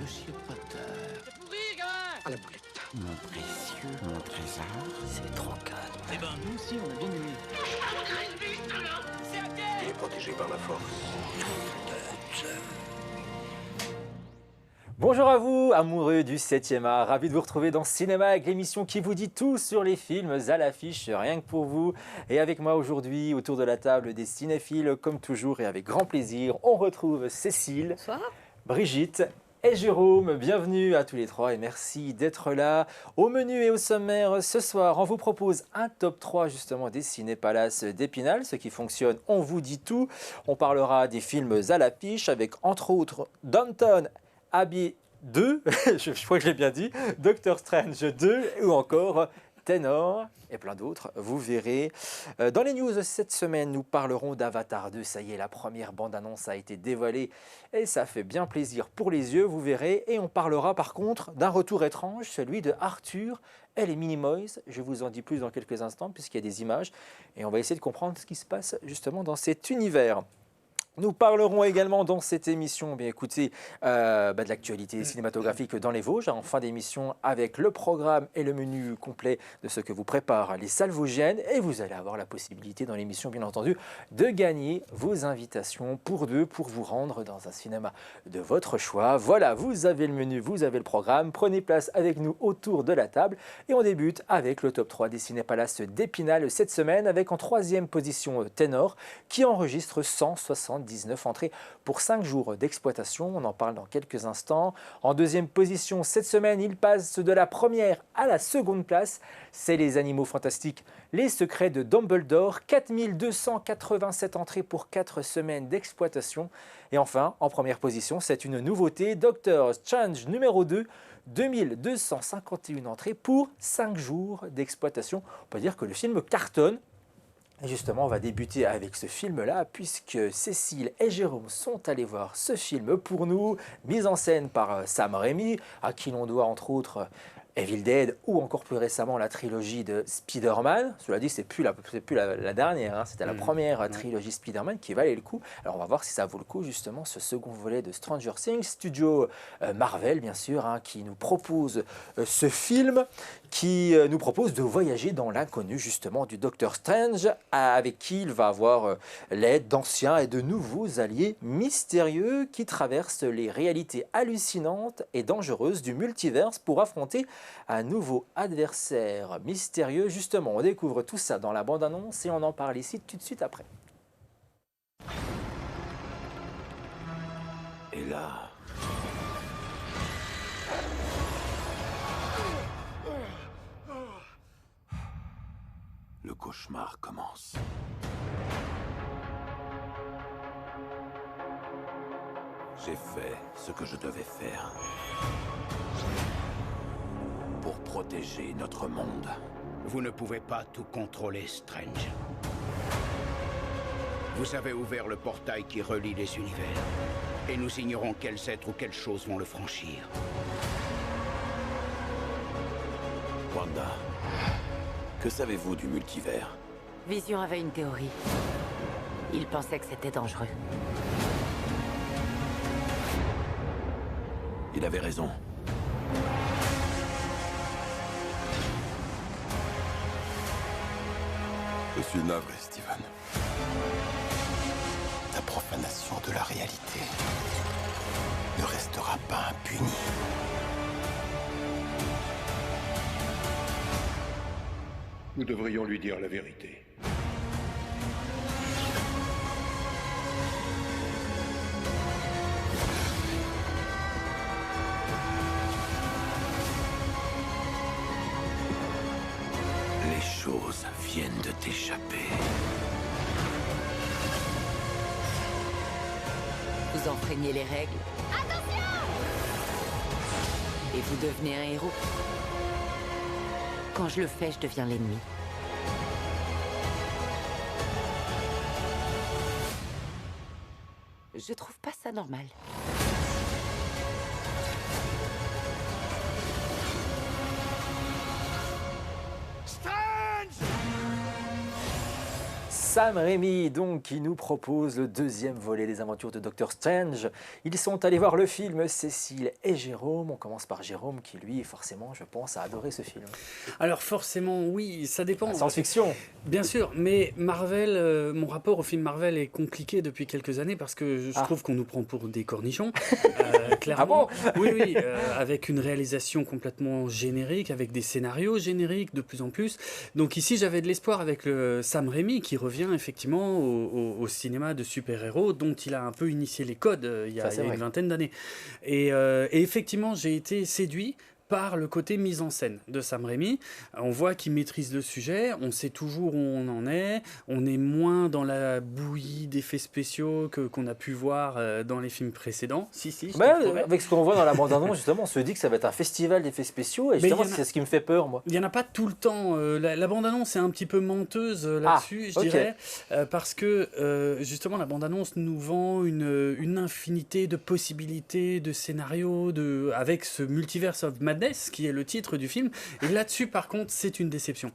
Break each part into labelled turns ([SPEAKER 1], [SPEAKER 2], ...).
[SPEAKER 1] Monsieur Potter.
[SPEAKER 2] C'est pourri, gamin.
[SPEAKER 1] À la boulette. Mon précieux, mon trésor.
[SPEAKER 3] C'est trop calme.
[SPEAKER 2] Eh ben, nous aussi, on a bien aimé. C'est à quai.
[SPEAKER 1] Il est protégé par la force.
[SPEAKER 4] Bonjour à vous, amoureux du 7e art. Ravi de vous retrouver dans Cinéma avec l'émission qui vous dit tout sur les films à l'affiche, rien que pour vous. Et avec moi aujourd'hui, autour de la table des cinéphiles, comme toujours et avec grand plaisir, on retrouve Cécile,
[SPEAKER 5] Bonsoir.
[SPEAKER 4] Brigitte et Jérôme. Bienvenue à tous les trois et merci d'être là. Au menu et au sommaire ce soir, on vous propose un top 3 justement des Cinépalaces d'Épinal. Ce qui fonctionne, on vous dit tout. On parlera des films à l'affiche avec entre autres Downton Abbey 2, je crois que je l'ai bien dit, Doctor Strange 2 ou encore Ténor et plein d'autres, vous verrez. Dans les news cette semaine, nous parlerons d'Avatar 2. Ça y est, la première bande-annonce a été dévoilée et ça fait bien plaisir pour les yeux, vous verrez. Et on parlera par contre d'un retour étrange, celui de Arthur et les Minimoys. Je vous en dis plus dans quelques instants puisqu'il y a des images et on va essayer de comprendre ce qui se passe justement dans cet univers. Nous parlerons également dans cette émission de l'actualité cinématographique dans les Vosges, en fin d'émission avec le programme et le menu complet de ce que vous préparent les salles vosgiennes. Et vous allez avoir la possibilité dans l'émission, bien entendu, de gagner vos invitations pour deux, pour vous rendre dans un cinéma de votre choix. Voilà, vous avez le menu, vous avez le programme. Prenez place avec nous autour de la table. Et on débute avec le top 3 des Cinépalaces d'Épinal cette semaine, avec en troisième position Ténor, qui enregistre 179 entrées pour 5 jours d'exploitation. On en parle dans quelques instants. En deuxième position, cette semaine, il passe de la première à la seconde place. C'est Les Animaux Fantastiques, Les Secrets de Dumbledore. 4287 entrées pour 4 semaines d'exploitation. Et enfin, en première position, c'est une nouveauté, Doctor Strange numéro 2. 2251 entrées pour 5 jours d'exploitation. On peut dire que le film cartonne. Et justement, on va débuter avec ce film-là, puisque Cécile et Jérôme sont allés voir ce film pour nous, mise en scène par Sam Raimi, à qui l'on doit entre autres Evil Dead ou encore plus récemment la trilogie de Spider-Man. Cela dit, c'est plus la dernière, hein. C'était la première trilogie Spider-Man qui valait le coup. Alors on va voir si ça vaut le coup justement ce second volet de Stranger Things, studio Marvel bien sûr, hein, qui nous propose ce film, qui nous propose de voyager dans l'inconnu justement du Docteur Strange, avec qui il va avoir l'aide d'anciens et de nouveaux alliés mystérieux qui traversent les réalités hallucinantes et dangereuses du multiverse pour affronter un nouveau adversaire mystérieux. Justement, on découvre tout ça dans la bande-annonce et on en parle ici tout de suite après.
[SPEAKER 1] Et là... le cauchemar commence. J'ai fait ce que je devais faire pour protéger notre monde.
[SPEAKER 3] Vous ne pouvez pas tout contrôler, Strange. Vous avez ouvert le portail qui relie les univers. Et nous ignorons quels êtres ou quelles choses vont le franchir.
[SPEAKER 1] Wanda, que savez-vous du multivers?
[SPEAKER 5] Vision avait une théorie. Il pensait que c'était dangereux.
[SPEAKER 1] Il avait raison.
[SPEAKER 6] Je suis navré, Steven. Ta profanation de la réalité ne restera pas impunie.
[SPEAKER 7] Nous devrions lui dire la vérité.
[SPEAKER 1] Les choses viennent de t'échapper.
[SPEAKER 5] Vous enfreignez les règles. Attention! Et vous devenez un héros. Quand je le fais, je deviens l'ennemi. Je trouve pas ça normal.
[SPEAKER 4] Sam Raimi, donc, qui nous propose le deuxième volet des aventures de Doctor Strange. Ils sont allés voir le film, Cécile et Jérôme. On commence par Jérôme, qui lui, forcément, je pense, a adoré ce film.
[SPEAKER 8] Alors forcément, oui, ça dépend.
[SPEAKER 4] La science-fiction.
[SPEAKER 8] Bien sûr, mais Marvel, mon rapport au film Marvel est compliqué depuis quelques années parce que je trouve qu'on nous prend pour des cornichons, clairement.
[SPEAKER 4] Ah bon?
[SPEAKER 8] Oui, avec une réalisation complètement générique, avec des scénarios génériques de plus en plus. Donc ici, j'avais de l'espoir avec le Sam Raimi qui revient effectivement au cinéma de super-héros dont il a un peu initié les codes il y a une vingtaine d'années. Et effectivement, j'ai été séduit par le côté mise en scène de Sam Raimi. On voit qu'il maîtrise le sujet, on sait toujours où on en est, on est moins dans la bouillie d'effets spéciaux qu'on a pu voir dans les films précédents.
[SPEAKER 4] Avec ce qu'on voit dans la bande-annonce, justement, on se dit que ça va être un festival d'effets spéciaux, et justement, c'est ce qui me fait peur, moi.
[SPEAKER 8] Il n'y en a pas tout le temps. La bande-annonce est un petit peu menteuse là-dessus, je dirais, parce que justement, la bande-annonce nous vend une infinité de possibilités, de scénarios, avec ce Multiverse of Madness, qui est le titre du film. Et là-dessus, par contre, c'est une déception.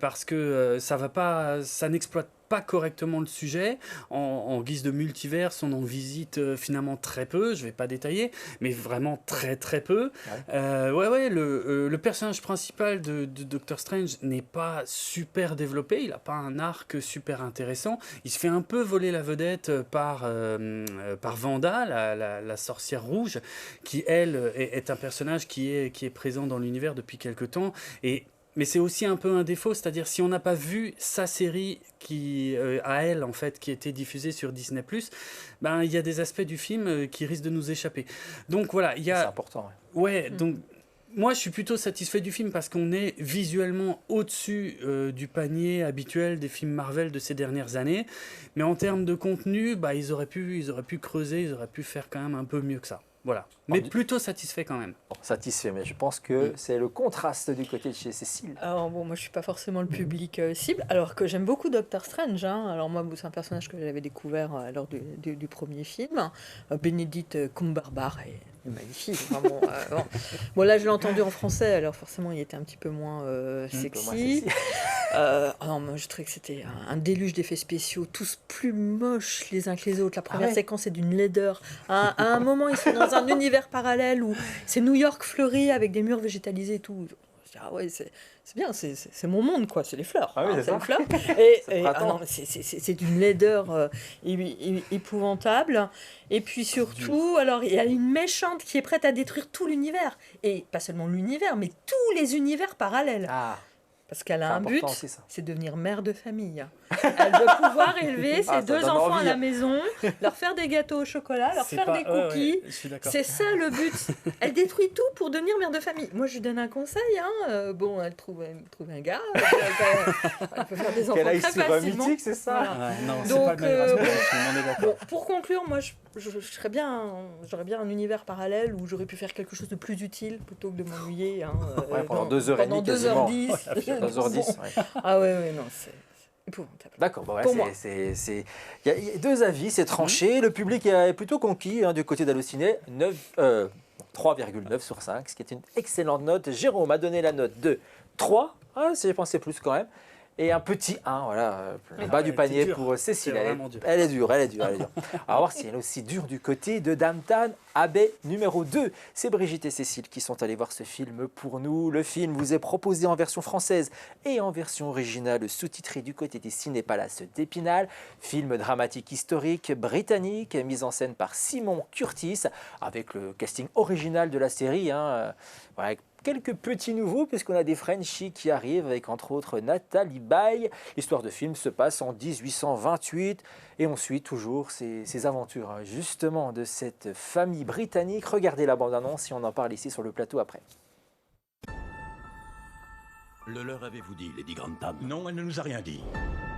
[SPEAKER 8] Parce que ça n'exploite pas correctement le sujet. En guise de multiverse, on en visite finalement très peu. Je ne vais pas détailler, mais vraiment très très peu. Le personnage principal de Doctor Strange n'est pas super développé. Il n'a pas un arc super intéressant. Il se fait un peu voler la vedette par Wanda, la sorcière rouge, qui elle est un personnage qui est présent dans l'univers depuis quelque temps. Mais c'est aussi un peu un défaut, c'est-à-dire si on n'a pas vu sa série à elle, en fait, qui était diffusée sur Disney+, il y a des aspects du film qui risquent de nous échapper. Donc voilà, il y a...
[SPEAKER 4] C'est important.
[SPEAKER 8] Donc moi, je suis plutôt satisfait du film parce qu'on est visuellement au-dessus du panier habituel des films Marvel de ces dernières années. Mais en termes de contenu, ils auraient pu creuser, ils auraient pu faire quand même un peu mieux que ça. Voilà. Mais plutôt satisfait quand même.
[SPEAKER 4] Satisfait, mais je pense que c'est le contraste du côté de chez Cécile.
[SPEAKER 9] Alors bon, moi je suis pas forcément le public cible, alors que j'aime beaucoup Doctor Strange. Alors moi, c'est un personnage que j'avais découvert lors du premier film. Benedict Cumberbatch est magnifique, vraiment. Bon, là je l'ai entendu en français, alors forcément il était un petit peu moins sexy. Non, moi je trouvais que c'était un déluge d'effets spéciaux, tous plus moches les uns que les autres. La première séquence est d'une laideur. À un moment, ils sont dans un univers parallèle où c'est New York fleuri avec des murs végétalisés et tout. C'est bien, c'est mon monde, quoi. C'est les fleurs. C'est les fleurs. C'est d'une laideur épouvantable. Et puis surtout, alors il y a une méchante qui est prête à détruire tout l'univers. Et pas seulement l'univers, mais tous les univers parallèles. Parce qu'elle a un but, c'est devenir mère de famille. Elle doit pouvoir élever ses deux enfants à la maison, leur faire des gâteaux au chocolat, leur faire des cookies. C'est ça le but. Elle détruit tout pour devenir mère de famille. Moi, je lui donne un conseil. Elle trouve un gars. Elle peut faire des enfants très facilement.
[SPEAKER 4] Mythique, c'est ça.
[SPEAKER 8] Voilà. Non, c'est pas le meilleur aspect, on est d'accord.
[SPEAKER 9] Pour conclure, moi, j'aurais bien un univers parallèle où j'aurais pu faire quelque chose de plus utile plutôt que de m'ennuyer.
[SPEAKER 4] Pendant 2h30.
[SPEAKER 9] Pendant 2h10.
[SPEAKER 4] 2h10.
[SPEAKER 9] Non, c'est épouvantable.
[SPEAKER 4] D'accord, il y a deux avis, c'est tranché. Le public est plutôt conquis du côté d'Allociné. 3,9 sur 5, ce qui est une excellente note. Jérôme a donné la note de 3. J'ai pensé plus quand même. Et un petit 1, le bas du panier pour Cécile. Elle est dure. On va voir si elle est aussi dure du côté de Downton Abbey numéro 2. C'est Brigitte et Cécile qui sont allées voir ce film pour nous. Le film vous est proposé en version française et en version originale sous-titrée du côté des Cinépalaces d'Épinal. Film dramatique historique britannique, mis en scène par Simon Curtis, avec le casting original de la série. Avec quelques petits nouveaux, puisqu'on a des Frenchies qui arrivent, avec entre autres Nathalie Baye. L'histoire de film se passe en 1828 et on suit toujours ces aventures, justement, de cette famille britannique. Regardez la bande-annonce et on en parle ici sur le plateau après.
[SPEAKER 1] Le leur avez-vous dit, Lady Grantham?
[SPEAKER 2] Non, elle ne nous a rien dit.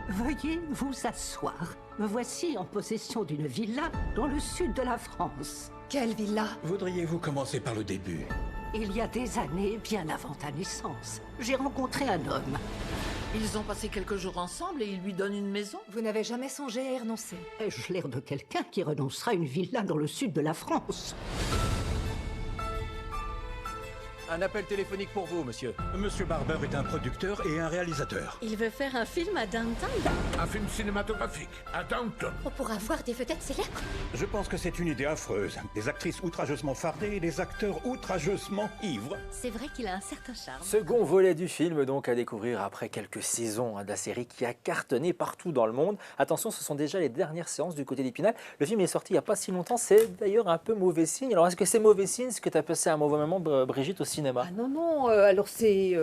[SPEAKER 10] Veuillez vous asseoir. Me voici en possession d'une villa dans le sud de la France.
[SPEAKER 11] Quelle villa?
[SPEAKER 2] Voudriez-vous commencer par le début?
[SPEAKER 10] Il y a des années, bien avant ta naissance, j'ai rencontré un homme.
[SPEAKER 11] Ils ont passé quelques jours ensemble et il lui donne une maison? Vous n'avez jamais songé à y renoncer?
[SPEAKER 10] Ai-je l'air de quelqu'un qui renoncera à une villa dans le sud de la France?
[SPEAKER 1] Un appel téléphonique pour vous, monsieur.
[SPEAKER 12] Monsieur Barber est un producteur et un réalisateur.
[SPEAKER 13] Il veut faire un film à Downton?
[SPEAKER 7] Un film cinématographique à Downton.
[SPEAKER 13] Pour avoir des vedettes célèbres?
[SPEAKER 12] Je pense que c'est une idée affreuse. Des actrices outrageusement fardées et des acteurs outrageusement ivres.
[SPEAKER 13] C'est vrai qu'il a un certain charme.
[SPEAKER 4] Second volet du film, donc à découvrir après quelques saisons de la série qui a cartonné partout dans le monde. Attention, ce sont déjà les dernières séances du côté d'Épinal. Le film est sorti il n'y a pas si longtemps, c'est d'ailleurs un peu mauvais signe. Alors est-ce que c'est mauvais signe, ce que tu as passé un mauvais moment, Brigitte, au cinéma?
[SPEAKER 14] Non, alors c'est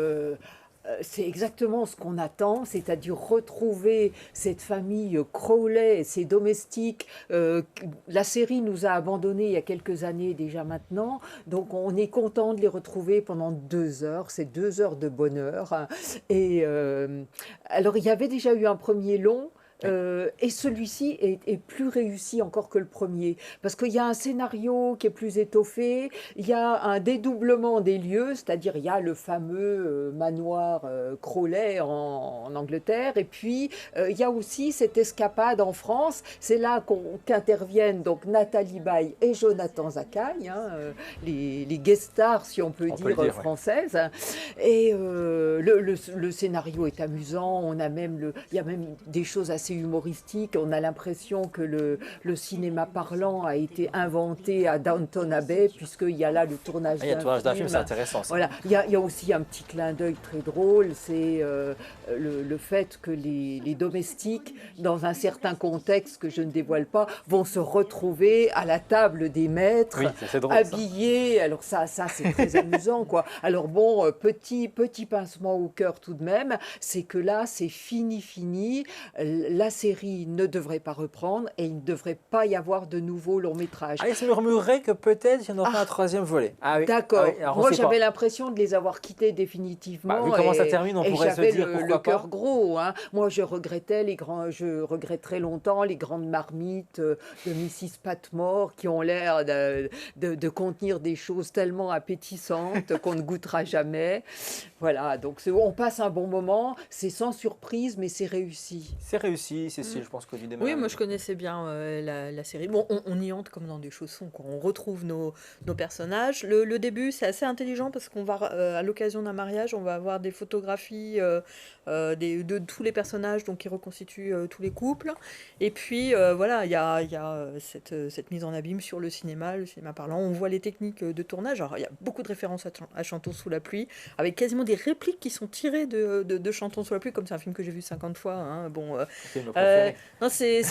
[SPEAKER 14] exactement ce qu'on attend, c'est-à-dire retrouver cette famille Crowley, ces domestiques. La série nous a abandonnés il y a quelques années déjà maintenant, donc on est content de les retrouver pendant 2 heures, c'est 2 heures de bonheur. Et alors il y avait déjà eu un premier long, et celui-ci est plus réussi encore que le premier, parce qu'il y a un scénario qui est plus étoffé, il y a un dédoublement des lieux, c'est-à-dire il y a le fameux manoir Crowley en Angleterre, et puis il y a aussi cette escapade en France. C'est là qu'interviennent donc Nathalie Baye et Jonathan Zakaï, les guest stars, si on peut dire, françaises. Et le scénario est amusant, il y a même des choses assez humoristique. On a l'impression que le cinéma parlant a été inventé à Downton Abbey, puisqu'il y a là le tournage d'un film.
[SPEAKER 4] C'est intéressant. Ça.
[SPEAKER 14] Voilà. Il y a aussi un petit clin d'œil très drôle, c'est le fait que les domestiques, dans un certain contexte que je ne dévoile pas, vont se retrouver à la table des maîtres, drôle, habillés. Ça. Alors ça c'est très amusant, quoi. Alors bon, petit pincement au cœur tout de même, c'est que là, c'est fini. La série ne devrait pas reprendre et il ne devrait pas y avoir de nouveaux longs métrages.
[SPEAKER 4] Il se murmurait que peut-être il y en aurait un troisième volet.
[SPEAKER 14] Oui. D'accord. Moi, j'avais l'impression de les avoir quittés définitivement.
[SPEAKER 4] Vu comment ça termine, on pourrait se dire pourquoi
[SPEAKER 14] le cœur gros. Moi, je regretterais longtemps les grandes marmites de Mrs. Patmore qui ont l'air de contenir des choses tellement appétissantes qu'on ne goûtera jamais. Voilà, donc on passe un bon moment, c'est sans surprise, mais c'est réussi.
[SPEAKER 4] C'est réussi, Cécile, je pense que du démarrage.
[SPEAKER 9] Oui, moi je connaissais bien la série. Bon, on y entre comme dans des chaussons, quoi. On retrouve nos personnages. Le début, c'est assez intelligent parce qu'on va, à l'occasion d'un mariage, on va avoir des photographies de tous les personnages, donc qui reconstituent tous les couples. Et puis, voilà, il y a cette mise en abîme sur le cinéma parlant. On voit les techniques de tournage. Alors, il y a beaucoup de références à Chantons sous la pluie, avec quasiment des répliques qui sont tirées de Chantons sous la pluie, comme c'est un film que j'ai vu 50 fois. Bon, non, c'est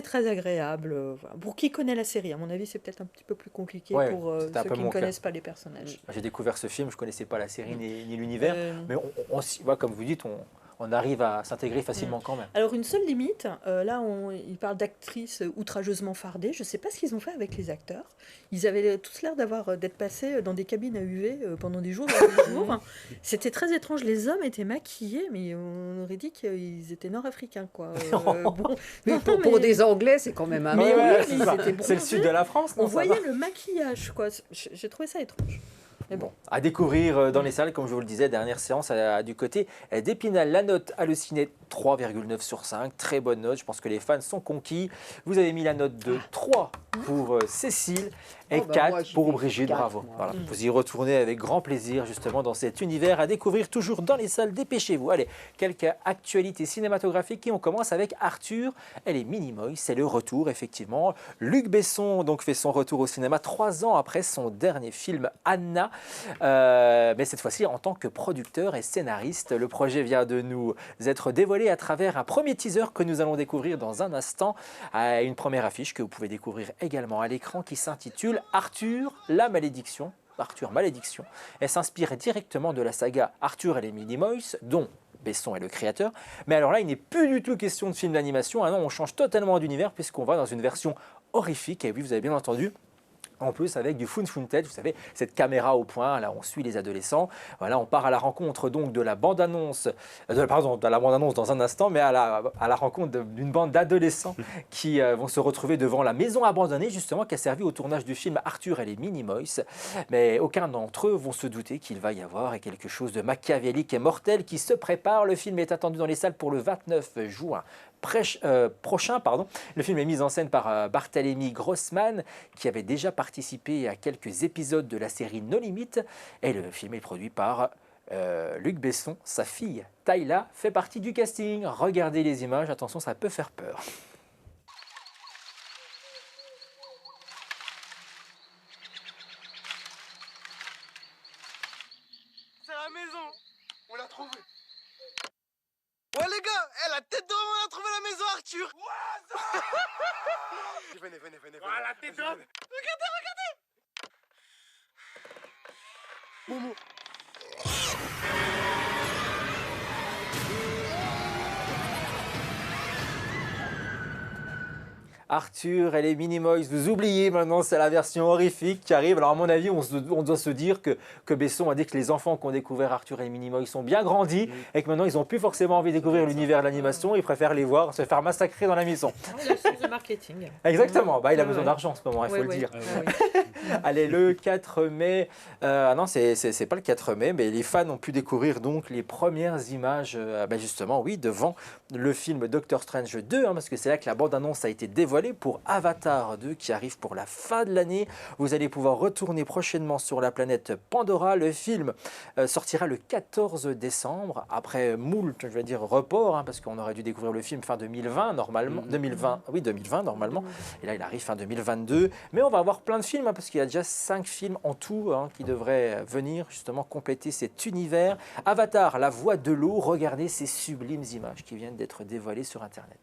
[SPEAKER 9] très agréable. Voilà. Pour qui connaît la série, à mon avis, c'est peut-être un petit peu plus compliqué pour ceux qui ne connaissent pas les personnages.
[SPEAKER 4] J'ai découvert ce film, je ne connaissais pas la série ni l'univers, mais comme vous dites, on arrive à s'intégrer facilement quand même.
[SPEAKER 9] Alors une seule limite, là il parle d'actrices outrageusement fardées, je ne sais pas ce qu'ils ont fait avec les acteurs. Ils avaient tous l'air d'être passés dans des cabines à UV pendant des jours. C'était très étrange, les hommes étaient maquillés, mais on aurait dit qu'ils étaient nord-africains, quoi.
[SPEAKER 14] Mais pour des Anglais, c'est quand même un
[SPEAKER 4] c'est le sud de la France.
[SPEAKER 9] On voyait le maquillage, quoi. J'ai trouvé ça étrange.
[SPEAKER 4] Mais bon, à découvrir dans les salles, comme je vous le disais, dernière séance du côté d'Épinal. La note Allociné, 3,9 sur 5, très bonne note, je pense que les fans sont conquis. Vous avez mis la note de 3 pour Cécile et 4 pour Brigitte, bravo. Voilà. Vous y retournez avec grand plaisir justement dans cet univers à découvrir toujours dans les salles, dépêchez-vous. Allez, quelques actualités cinématographiques et on commence avec Arthur et les Minimoys, c'est le retour effectivement. Luc Besson donc fait son retour au cinéma 3 ans après son dernier film Anna, mais cette fois-ci en tant que producteur et scénariste. Le projet vient de nous être dévoilé à travers un premier teaser que nous allons découvrir dans un instant, une première affiche que vous pouvez découvrir également à l'écran qui s'intitule Arthur, la malédiction. Arthur Malédiction. Elle s'inspire directement de la saga Arthur et les Minimoys, dont Besson est le créateur. Mais alors là, il n'est plus du tout question de film d'animation. Ah non, on change totalement d'univers puisqu'on va dans une version horrifique. Et oui, vous avez bien entendu. En plus avec du found footage, vous savez, cette caméra au point, là on suit les adolescents. Voilà, on part à la rencontre donc de la bande-annonce, de la bande-annonce dans un instant, mais à la rencontre d'une bande d'adolescents qui vont se retrouver devant la maison abandonnée justement qui a servi au tournage du film Arthur et les Minimoys. Mais aucun d'entre eux vont se douter qu'il va y avoir quelque chose de machiavélique et mortel qui se prépare. Le film est attendu dans les salles pour le 29 juin. prochain. Le film est mis en scène par Barthélemy Grossman, qui avait déjà participé à quelques épisodes de la série No Limit. Et le film est produit par Luc Besson. Sa fille, Tayla, fait partie du casting. Regardez les images, attention, ça peut faire peur.
[SPEAKER 15] C'est la maison. On l'a trouvée. Ouais les gars, la tête d'homme, on a trouvé la maison Arthur. Venez. Voilà, la tête d'homme. Regardez. Momo.
[SPEAKER 4] Arthur et les Minimoys, vous oubliez maintenant, c'est la version horrifique qui arrive. Alors à mon avis, on doit se dire que Besson a dit que les enfants qui ont découvert Arthur et les Minimoys sont bien grandis et que maintenant ils n'ont plus forcément envie de découvrir l'univers de l'animation, ils préfèrent les voir se faire massacrer dans la maison.
[SPEAKER 9] Il a le sens de marketing.
[SPEAKER 4] Exactement, il a besoin d'argent en ce moment, il faut le dire. Allez, le 4 mai, non, c'est pas le 4 mai, mais les fans ont pu découvrir donc les premières images, justement, oui, devant le film Doctor Strange 2, parce que c'est là que la bande-annonce a été dévoilée pour Avatar 2 qui arrive pour la fin de l'année. Vous allez pouvoir retourner prochainement sur la planète Pandora. Le film sortira le 14 décembre, après moult, report, parce qu'on aurait dû découvrir le film fin 2020, normalement. 2020, normalement. Et là, il arrive fin 2022. Mais on va avoir plein de films, parce qu'il y a déjà 5 films en tout qui devraient venir justement compléter cet univers. Avatar, la voix de l'eau. Regardez ces sublimes images qui viennent d'être dévoilées sur Internet.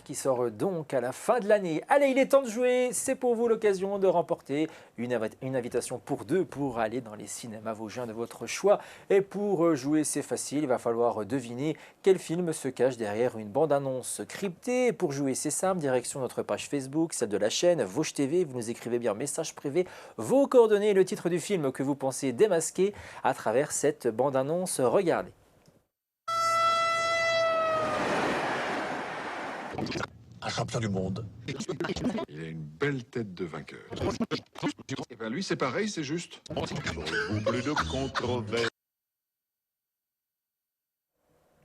[SPEAKER 4] Qui sort donc à la fin de l'année. Allez, il est temps de jouer. C'est pour vous l'occasion de remporter une invitation pour 2 pour aller dans les cinémas vosgiens de votre choix. Et pour jouer, c'est facile. Il va falloir deviner quel film se cache derrière une bande-annonce cryptée. Pour jouer, c'est simple. Direction notre page Facebook, celle de la chaîne Vosges TV. Vous nous écrivez bien message privé, vos coordonnées et le titre du film que vous pensez démasquer à travers cette bande-annonce. Regardez.
[SPEAKER 16] Un champion du monde.
[SPEAKER 17] Il a une belle tête de vainqueur. Et ben lui, c'est pareil, c'est juste. Plus de controverse.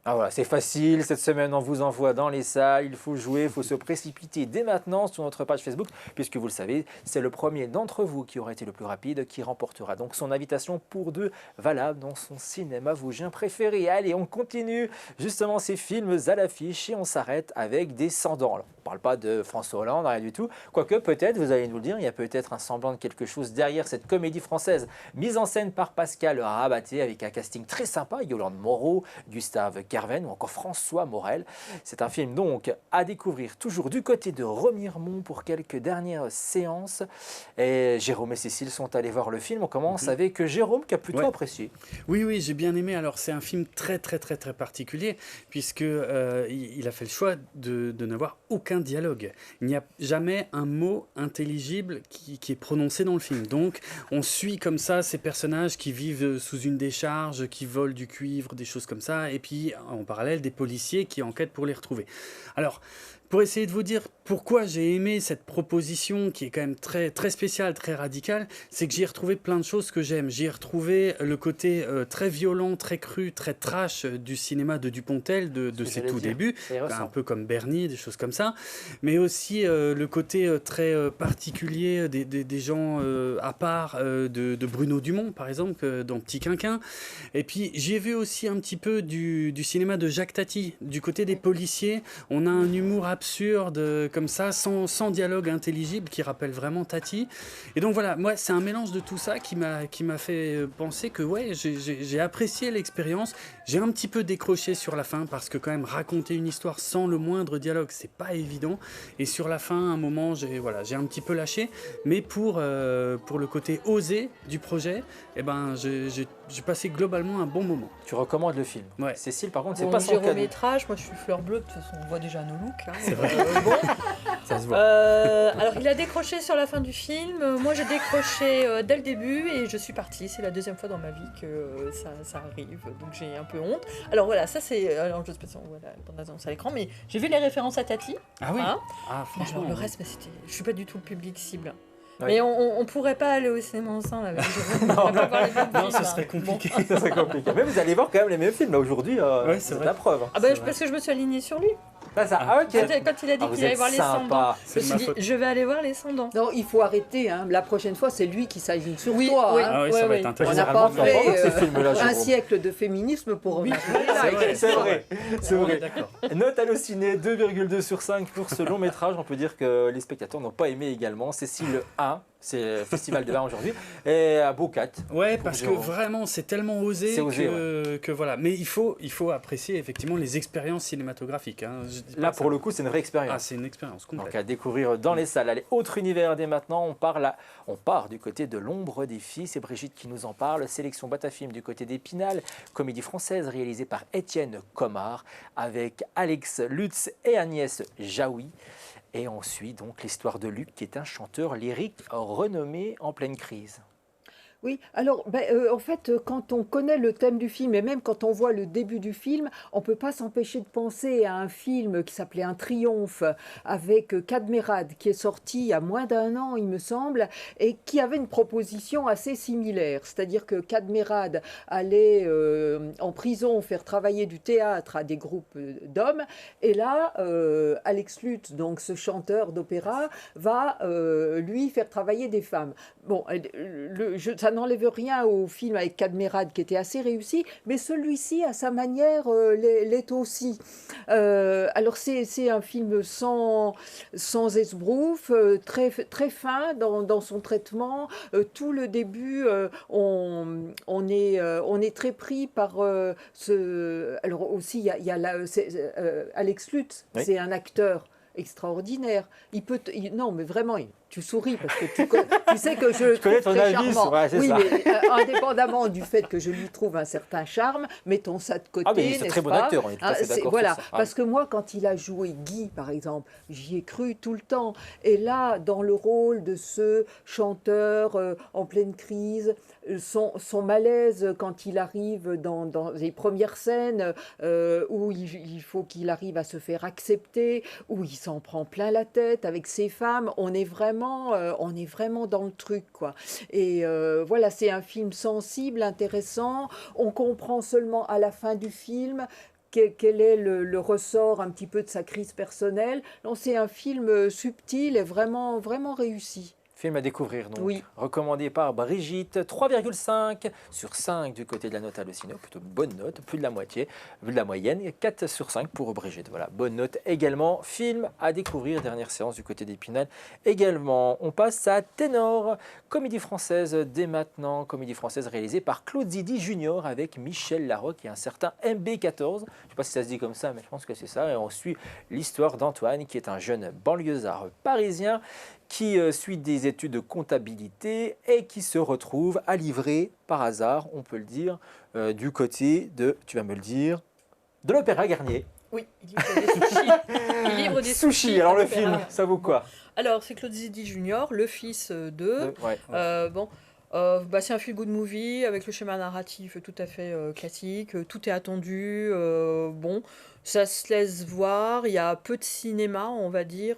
[SPEAKER 4] Ah voilà, c'est facile, cette semaine on vous envoie dans les salles, il faut jouer, il faut se précipiter dès maintenant sur notre page Facebook, puisque vous le savez, c'est le premier d'entre vous qui aura été le plus rapide qui remportera donc son invitation pour 2 valable dans son cinéma vosgien préféré. Allez, on continue justement ces films à l'affiche et on s'arrête avec des sans-dents. Alors, on ne parle pas de François Hollande, rien du tout, quoique peut-être, vous allez nous le dire, il y a peut-être un semblant de quelque chose derrière cette comédie française mise en scène par Pascal Rabaté avec un casting très sympa, Yolande Moreau, Gustave Kerven ou encore François Morel. C'est un film donc à découvrir toujours du côté de Remiremont pour quelques dernières séances. Et Jérôme et Cécile sont allés voir le film. On commence avec Jérôme qui a plutôt apprécié.
[SPEAKER 8] Oui, j'ai bien aimé. Alors c'est un film très particulier puisque il a fait le choix de n'avoir aucun dialogue. Il n'y a jamais un mot intelligible qui est prononcé dans le film. Donc on suit comme ça ces personnages qui vivent sous une décharge, qui volent du cuivre, des choses comme ça, et puis en parallèle des policiers qui enquêtent pour les retrouver. Alors, pour essayer de vous dire pourquoi j'ai aimé cette proposition qui est quand même très spéciale, très radicale, c'est que j'y ai retrouvé plein de choses que j'aime. J'y ai retrouvé le côté très violent, très cru, très trash du cinéma de Dupontel de ses tout débuts, un peu comme Bernie, des choses comme ça, mais aussi le côté très particulier des gens à part de Bruno Dumont, par exemple, dans Petit Quinquin. Et puis j'y ai vu aussi un petit peu du cinéma de Jacques Tati, du côté des policiers. On a un humour absurde, comme ça, sans dialogue intelligible, qui rappelle vraiment Tati. Et donc voilà, moi, c'est un mélange de tout ça qui m'a fait penser que ouais, j'ai apprécié l'expérience. J'ai un petit peu décroché sur la fin, parce que quand même, raconter une histoire sans le moindre dialogue, c'est pas évident. Et sur la fin, à un moment, j'ai un petit peu lâché. Mais pour le côté osé du projet, eh ben, j'ai passé globalement un bon moment.
[SPEAKER 4] Tu recommandes le film.
[SPEAKER 8] Ouais.
[SPEAKER 4] Cécile, par contre, c'est
[SPEAKER 9] Bon,
[SPEAKER 4] pas son cas.
[SPEAKER 9] métrage, moi je suis fleur bleue, de toute façon on voit déjà nos looks. Hein.
[SPEAKER 8] C'est vrai.
[SPEAKER 9] Bon.
[SPEAKER 4] Ça se voit.
[SPEAKER 9] Alors il a décroché sur la fin du film, moi j'ai décroché dès le début et je suis partie. C'est la deuxième fois dans ma vie que ça arrive, donc j'ai un peu honte. Alors voilà, ça c'est... Alors je sais pas si on voit la bande-annonce à l'écran, mais j'ai vu les références à Tati.
[SPEAKER 8] Ah oui.
[SPEAKER 9] Hein.
[SPEAKER 8] Ah franchement.
[SPEAKER 9] Alors, le reste, je suis pas du tout le public cible.
[SPEAKER 4] Oui.
[SPEAKER 9] Mais on pourrait pas aller au cinéma ensemble avec Jérôme, on pourrait pas voir les mêmes
[SPEAKER 8] Non,
[SPEAKER 9] films.
[SPEAKER 8] ça serait compliqué.
[SPEAKER 4] Ça serait compliqué. Mais vous allez voir quand même les mêmes films là aujourd'hui.
[SPEAKER 8] Ouais,
[SPEAKER 4] c'est
[SPEAKER 8] vrai.
[SPEAKER 4] la preuve.
[SPEAKER 9] Ah bah parce que je me suis alignée sur lui.
[SPEAKER 4] Ah, ok.
[SPEAKER 9] Quand il a dit
[SPEAKER 4] vous
[SPEAKER 9] qu'il allait
[SPEAKER 4] êtes
[SPEAKER 9] voir les
[SPEAKER 4] sympa.
[SPEAKER 9] Cendants, je me suis dit, je vais aller voir les Cendants.
[SPEAKER 14] Non, il faut arrêter. Hein. La prochaine fois, c'est lui qui s'aligne sur
[SPEAKER 9] Oui,
[SPEAKER 14] toi.
[SPEAKER 9] oui.
[SPEAKER 14] Hein.
[SPEAKER 8] Ah oui, ça va être intéressant.
[SPEAKER 14] On n'a pas
[SPEAKER 4] Généralement,
[SPEAKER 14] fait
[SPEAKER 4] ces films-là,
[SPEAKER 14] un
[SPEAKER 4] Jérôme.
[SPEAKER 14] siècle de féminisme pour
[SPEAKER 8] Oui,
[SPEAKER 14] remarquer là.
[SPEAKER 4] C'est vrai. C'est
[SPEAKER 8] On est
[SPEAKER 4] vrai.
[SPEAKER 8] d'accord.
[SPEAKER 4] Note Allociné, 2,2 sur 5 pour ce long métrage. On peut dire que les spectateurs n'ont pas aimé également. Cécile 1, c'est le Festival de 1 aujourd'hui. Et à Beau 4.
[SPEAKER 8] Ouais, parce que vraiment, c'est tellement osé,
[SPEAKER 4] C'est osé,
[SPEAKER 8] que voilà. Mais il faut apprécier effectivement les expériences cinématographiques. Hein. Je dis pas
[SPEAKER 4] Là,
[SPEAKER 8] ça.
[SPEAKER 4] pour le coup, c'est une vraie expérience.
[SPEAKER 8] Ah, c'est une expérience complète.
[SPEAKER 4] Donc à découvrir dans les salles. Allez, autre univers dès maintenant, on part du côté de l'ombre des filles. C'est Brigitte qui nous en parle. Sélection Batafilm du côté d'Épinal, comédie française réalisée par Étienne Comard avec Alex Lutz et Agnès Jaoui. Et on suit donc l'histoire de Luc qui est un chanteur lyrique renommé en pleine crise.
[SPEAKER 14] Oui, alors en fait, quand on connaît le thème du film et même quand on voit le début du film, on ne peut pas s'empêcher de penser à un film qui s'appelait Un triomphe avec Cadmerade qui est sorti il y a moins d'1 an, il me semble, et qui avait une proposition assez similaire. C'est-à-dire que Cadmerade allait en prison faire travailler du théâtre à des groupes d'hommes et là, Alex Lutz, donc ce chanteur d'opéra, va lui faire travailler des femmes. Bon, ça n'enlève rien au film avec Cadmerade qui était assez réussi, mais celui-ci, à sa manière, l'est aussi. Alors c'est un film sans esbrouffe, très fin dans son traitement. Tout le début, on est très pris par ce... Alors aussi, il y a Alex Lutz, oui. C'est un acteur extraordinaire. Non, mais vraiment... Tu souris parce que tu sais que je le trouve très charmant.
[SPEAKER 4] Ouais,
[SPEAKER 14] oui,
[SPEAKER 4] ça.
[SPEAKER 14] Mais indépendamment du fait que je lui trouve un certain charme, mettons ça de côté.
[SPEAKER 4] Ah, mais c'est un très bon acteur, on est tout à fait d'accord.
[SPEAKER 14] Voilà,
[SPEAKER 4] sur ça.
[SPEAKER 14] parce que moi, quand il a joué Guy, par exemple, j'y ai cru tout le temps. Et là, dans le rôle de ce chanteur en pleine crise, son malaise quand il arrive dans les premières scènes où il faut qu'il arrive à se faire accepter, où il s'en prend plein la tête avec ses femmes, on est vraiment dans le truc, quoi. Et voilà, c'est un film sensible, intéressant. On comprend seulement à la fin du film quel est le ressort un petit peu de sa crise personnelle. Non, c'est un film subtil et vraiment, vraiment réussi.
[SPEAKER 4] Film à découvrir, donc.
[SPEAKER 14] Oui.
[SPEAKER 4] Recommandé par Brigitte. 3,5 sur 5 du côté de la note Allociné. Plutôt bonne note, plus de la moitié, vu de la moyenne. 4 sur 5 pour Brigitte. Voilà, bonne note également. Film à découvrir, dernière séance du côté d'Épinal. Également, on passe à Ténor, comédie française dès maintenant. Comédie française réalisée par Claude Zidi Junior avec Michel Larocque et un certain MB14. Je ne sais pas si ça se dit comme ça, mais je pense que c'est ça. Et on suit l'histoire d'Antoine, qui est un jeune banlieusard parisien qui suit des études de comptabilité et qui se retrouve à livrer par hasard, on peut le dire, du côté de, tu vas me le dire, de l'Opéra Garnier.
[SPEAKER 9] Oui, il livre des sushis. Il livre des
[SPEAKER 4] sushis. Alors le film, ça vaut quoi?
[SPEAKER 9] Alors c'est Claude Zidi Junior, le fils de... c'est un feel-good movie avec le schéma narratif tout à fait classique, tout est attendu, ça se laisse voir, il y a peu de cinéma, on va dire,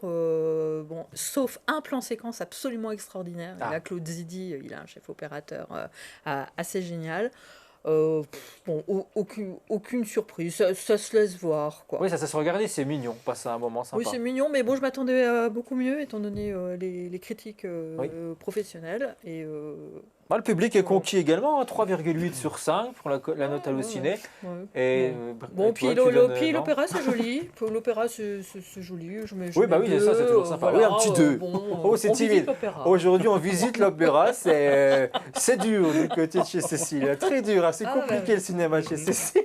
[SPEAKER 9] sauf un plan séquence absolument extraordinaire. Et là, Claude Zidi, il a un chef opérateur assez génial. Aucune surprise, ça se laisse voir, quoi.
[SPEAKER 4] Oui, ça se regarder, c'est mignon, passe un moment sympa.
[SPEAKER 9] Oui, c'est mignon, mais bon, je m'attendais à beaucoup mieux étant donné les critiques professionnelles. Et
[SPEAKER 4] Le public est conquis également, 3,8 sur 5 pour la note Allociné. Et
[SPEAKER 9] bon, puis l'opéra c'est joli. L'opéra c'est joli.
[SPEAKER 4] Oui, bah oui, ça c'est toujours sympa. Oui, un petit 2. Oh, c'est timide. Aujourd'hui, on visite l'opéra, c'est dur du côté de chez Cécile. Très dur, c'est compliqué le cinéma chez Cécile.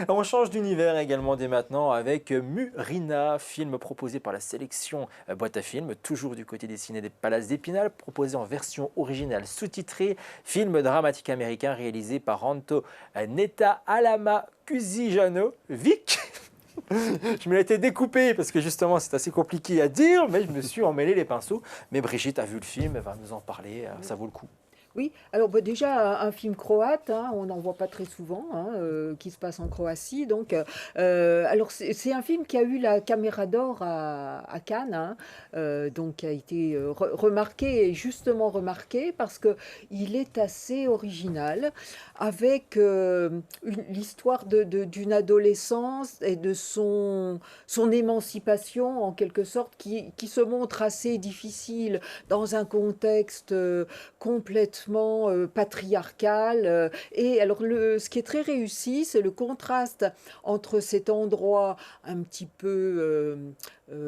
[SPEAKER 4] On change d'univers également dès maintenant avec Murina, film proposé par la sélection Boîte à films, toujours du côté des ciné des Palaces d'Épinal, proposé en version originale sous-titrée. Film dramatique américain réalisé par Anto Neta Alama Cusijano Vic. Je me l'étais découpé parce que justement c'est assez compliqué à dire, mais je me suis emmêlé les pinceaux. Mais Brigitte a vu le film, elle va nous en parler, ça vaut le coup.
[SPEAKER 14] Oui, alors déjà un film croate, on n'en voit pas très souvent, qui se passe en Croatie. Donc, alors c'est un film qui a eu la Caméra d'Or à Cannes, donc qui a été remarqué et justement remarqué parce que il est assez original, avec l'histoire d'une adolescence et de son émancipation en quelque sorte, qui se montre assez difficile dans un contexte complètement patriarcal. Et alors, ce qui est très réussi, c'est le contraste entre cet endroit un petit peu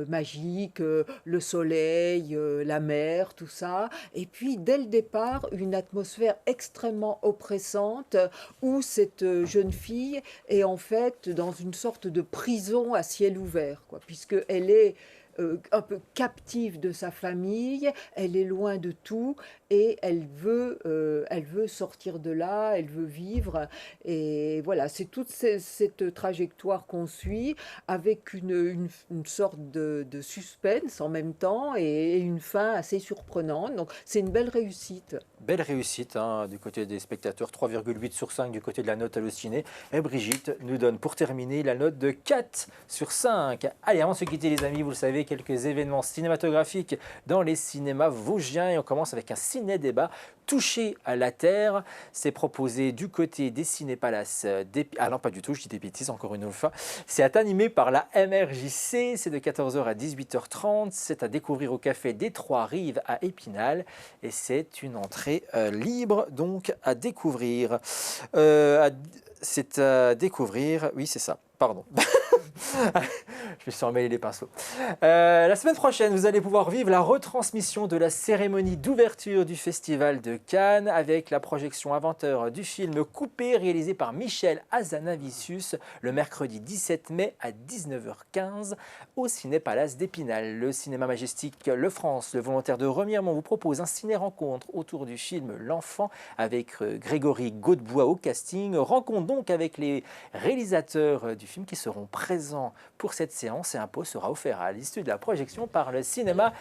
[SPEAKER 14] magique, le soleil, la mer, tout ça, et puis dès le départ, une atmosphère extrêmement oppressante où cette jeune fille est en fait dans une sorte de prison à ciel ouvert, puisqu'elle est un peu captive de sa famille, elle est loin de tout et elle veut sortir de là, elle veut vivre. Et voilà, c'est toute cette trajectoire qu'on suit avec une sorte de suspense en même temps et une fin assez surprenante. Donc c'est une belle réussite.
[SPEAKER 4] Belle réussite du côté des spectateurs, 3,8 sur 5 du côté de la note Allociné. Et Brigitte nous donne pour terminer la note de 4 sur 5. Allez, avant de se quitter les amis, vous le savez, quelques événements cinématographiques dans les cinémas vosgiens. Et on commence avec un ciné-débat touché à la terre. C'est proposé du côté des Cinépalaces. Ah non, pas du tout, je dis des bêtises encore une fois. C'est animé par la MRJC. C'est de 14h à 18h30. C'est à découvrir au café des Trois-Rives à Épinal. Et c'est une entrée libre, donc à découvrir. C'est à découvrir, oui c'est ça, pardon. Je me suis emmêlé les pinceaux. La semaine prochaine, vous allez pouvoir vivre la retransmission de la cérémonie d'ouverture du Festival de Cannes avec la projection à 20h du film Coupé, réalisé par Michel Hazanavicius, le mercredi 17 mai à 19h15 au Cinépalace d'Épinal. Le cinéma majestique Le France, le volontaire de Remiremont, vous propose un ciné-rencontre autour du film L'Enfant avec Grégory Godebois au casting. Rencontre donc avec les réalisateurs du film qui seront présents pour cette séance et un pot sera offert à l'issue de la projection par le cinéma,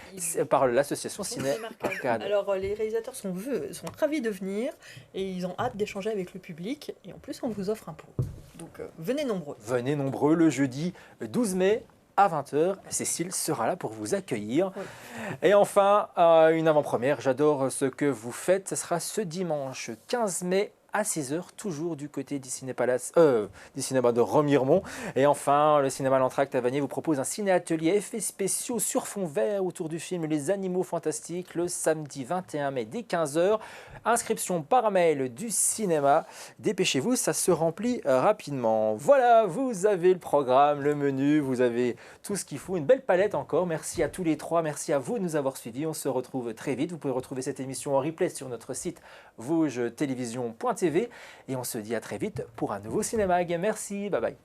[SPEAKER 4] par l'association Ciné Arcade.
[SPEAKER 9] Alors les réalisateurs sont ravis de venir et ils ont hâte d'échanger avec le public et en plus on vous offre un pot. Donc venez nombreux.
[SPEAKER 4] Venez nombreux le jeudi 12 mai à 20h. Cécile sera là pour vous accueillir. Oui. Et enfin, une avant-première, j'adore ce que vous faites. Ce sera ce dimanche 15 mai à 6h, toujours du côté du Cinépalace, du cinéma de Remiremont. Et enfin, le cinéma L'Entracte à Vanier vous propose un ciné-atelier effets spéciaux sur fond vert autour du film Les Animaux Fantastiques le samedi 21 mai dès 15h. Inscription par mail du cinéma. Dépêchez-vous, ça se remplit rapidement. Voilà, vous avez le programme, le menu, vous avez tout ce qu'il faut. Une belle palette encore. Merci à tous les trois. Merci à vous de nous avoir suivis. On se retrouve très vite. Vous pouvez retrouver cette émission en replay sur notre site vosgetelevision.tv et on se dit à très vite pour un nouveau Cinémag. Merci, bye bye.